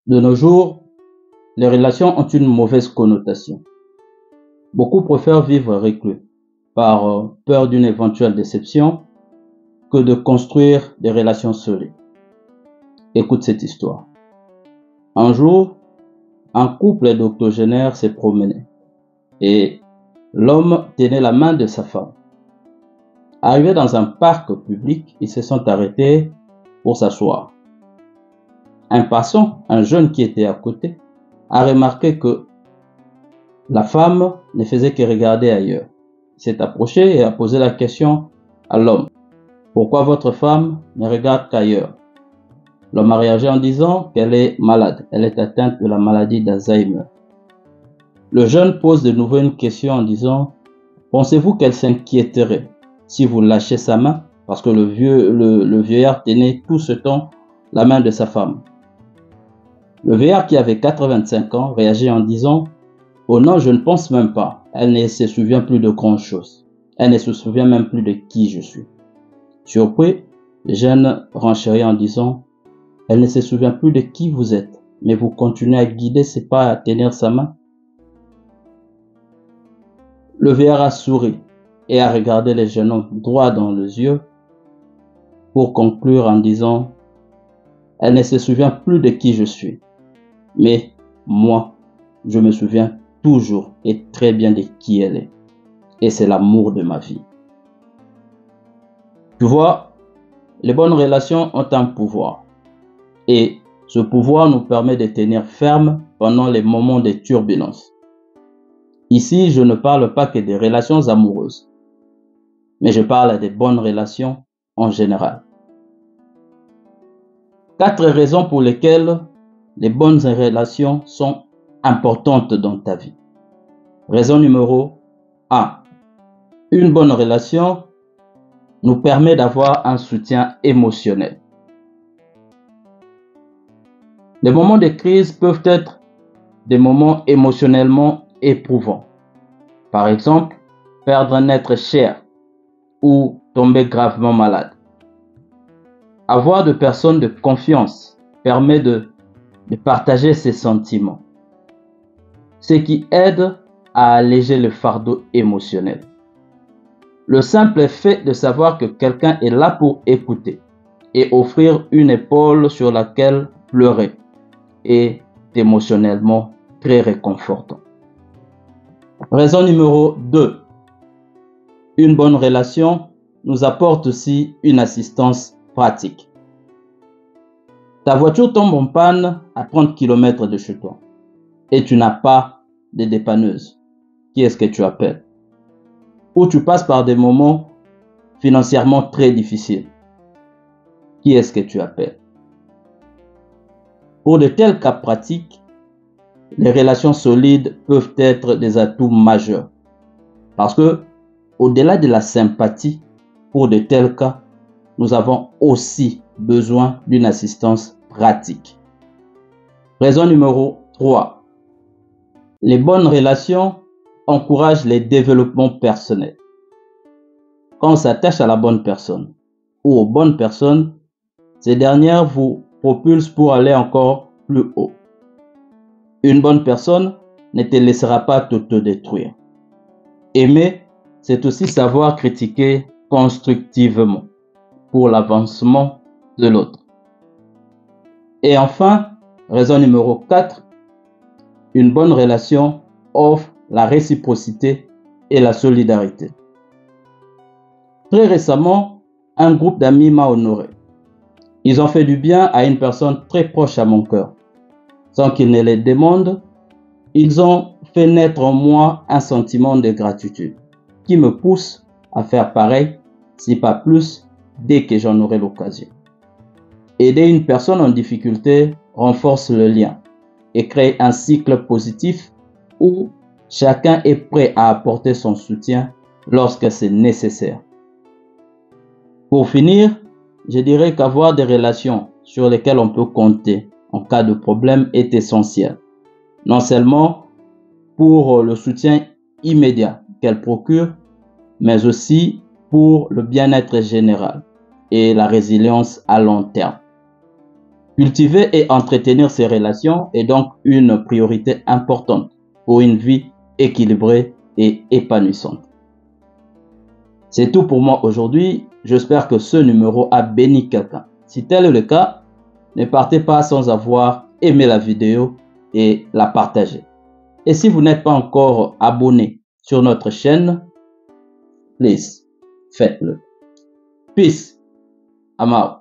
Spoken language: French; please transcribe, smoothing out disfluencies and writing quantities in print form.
De nos jours, les relations ont une mauvaise connotation. Beaucoup préfèrent vivre reclus par peur d'une éventuelle déception que de construire des relations solides. Écoute cette histoire. Un jour, un couple d'octogénaires s'est promené et l'homme tenait la main de sa femme. Arrivés dans un parc public, ils se sont arrêtés pour s'asseoir. Un passant, un jeune qui était à côté, a remarqué que la femme ne faisait que regarder ailleurs. Il s'est approché et a posé la question à l'homme. Pourquoi votre femme ne regarde qu'ailleurs? L'homme a réagi en disant qu'elle est malade. Elle est atteinte de la maladie d'Alzheimer. Le jeune pose de nouveau une question en disant, pensez-vous qu'elle s'inquiéterait si vous lâchez sa main? Parce que le vieillard tenait tout ce temps la main de sa femme. Le vieillard qui avait 85 ans réagit en disant, oh non, je ne pense même pas. Elle ne se souvient plus de grand chose. Elle ne se souvient même plus de qui je suis. Surpris, le jeune renchérit en disant, elle ne se souvient plus de qui vous êtes, mais vous continuez à guider ses pas, à tenir sa main. Le vieillard a souri et a regardé le jeune homme droit dans les yeux pour conclure en disant, elle ne se souvient plus de qui je suis, mais moi, je me souviens toujours et très bien de qui elle est. Et c'est l'amour de ma vie. Tu vois, les bonnes relations ont un pouvoir. Et ce pouvoir nous permet de tenir ferme pendant les moments de turbulence. Ici, je ne parle pas que des relations amoureuses, mais je parle des bonnes relations en général. 4 raisons pour lesquelles les bonnes relations sont importantes dans ta vie. Raison numéro 1. Une bonne relation nous permet d'avoir un soutien émotionnel. Les moments de crise peuvent être des moments émotionnellement éprouvants. Par exemple, perdre un être cher ou tomber gravement malade. Avoir de personnes de confiance permet de partager ses sentiments, ce qui aide à alléger le fardeau émotionnel. Le simple fait de savoir que quelqu'un est là pour écouter et offrir une épaule sur laquelle pleurer est émotionnellement très réconfortant. Raison numéro 2. Une bonne relation nous apporte aussi une assistance pratique. Ta voiture tombe en panne à 30 km de chez toi et tu n'as pas de dépanneuse. Qui est-ce que tu appelles? Ou tu passes par des moments financièrement très difficiles. Qui est-ce que tu appelles? Pour de tels cas pratiques, les relations solides peuvent être des atouts majeurs. Parce que, au-delà de la sympathie, pour de tels cas, nous avons aussi besoin d'une assistance pratique. Raison numéro 3. Les bonnes relations encouragent les développements personnels. Quand on s'attache à la bonne personne ou aux bonnes personnes, ces dernières vous propulsent pour aller encore plus haut. Une bonne personne ne te laissera pas t'autodétruire. Aimer, c'est aussi savoir critiquer constructivement pour l'avancement de l'autre. Et enfin, raison numéro 4, une bonne relation offre la réciprocité et la solidarité. Très récemment, un groupe d'amis m'a honoré. Ils ont fait du bien à une personne très proche à mon cœur. Sans qu'ils ne le demandent, ils ont fait naître en moi un sentiment de gratitude qui me pousse à faire pareil, si pas plus, dès que j'en aurai l'occasion. Aider une personne en difficulté renforce le lien et crée un cycle positif où chacun est prêt à apporter son soutien lorsque c'est nécessaire. Pour finir, je dirais qu'avoir des relations sur lesquelles on peut compter en cas de problème est essentiel. Non seulement pour le soutien immédiat qu'elle procure, mais aussi pour le bien-être général et la résilience à long terme. Cultiver et entretenir ces relations est donc une priorité importante pour une vie équilibrée et épanouissante. C'est tout pour moi aujourd'hui. J'espère que ce numéro a béni quelqu'un. Si tel est le cas, ne partez pas sans avoir aimé la vidéo et la partager. Et si vous n'êtes pas encore abonné sur notre chaîne, please, faites-le. Peace. I'm out.